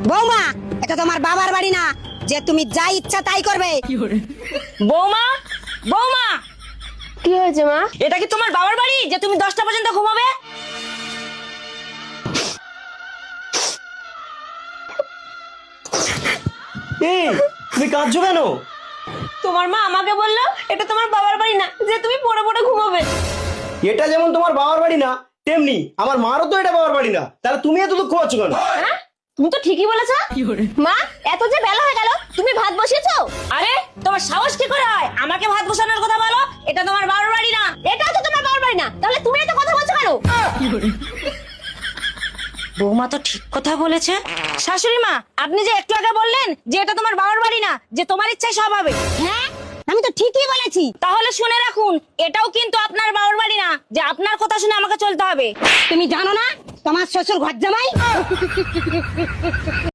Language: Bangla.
বৌমা, এটা তোমার বাবার বাড়ি না যে তুমি যা ইচ্ছা তাই করবে। বৌমা, বৌমা, কি হয়েছে মা? এটা কি তোমার বাবার বাড়ি যে তুমি 10টা পর্যন্ত ঘুমাবে? এই তুমি কাঁদছো কেন? তোমার মা আমাকে বললো এটা তোমার বাবার বাড়ি না যে তুমি পড়ে পড়ে ঘুমাবে। এটা যেমন তোমার বাবার বাড়ি না, তেমনি আমার মারও তো এটা বাবার বাড়ি না। তাহলে তুমি এত দুঃখ পাচ্ছ কেন? হ্যাঁ, তুমি তো ঠিকই বলেছো। মা, এত যে বেলা হয়ে গেল, তুমি ভাত বসিয়েছো? আরে তোমার সাহস কি করে হয় আমাকে ভাত বসানোর কথা বলো? এটা তোমার বাবার বাড়ি না। এটাও তো তোমার বাবার বাড়ি না, তাহলে তুমি এত কথা বলছো কেন? বৌমা তো ঠিক কথা বলেছে। শাশুড়ি মা, আপনি যে একটু আগে বললেন যে এটা তোমার বাবার বাড়ি না, যে তোমার ইচ্ছায় সব হবে। হ্যাঁ, আমি তো ঠিকই বলেছি। তাহলে শুনে রাখুন, এটাও কিন্তু আপনার বাবার বাড়ি না যে আপনার কথা শুনে আমাকে চলতে হবে। তুমি জানো না তোমার শ্বশুর ঘর জামাই?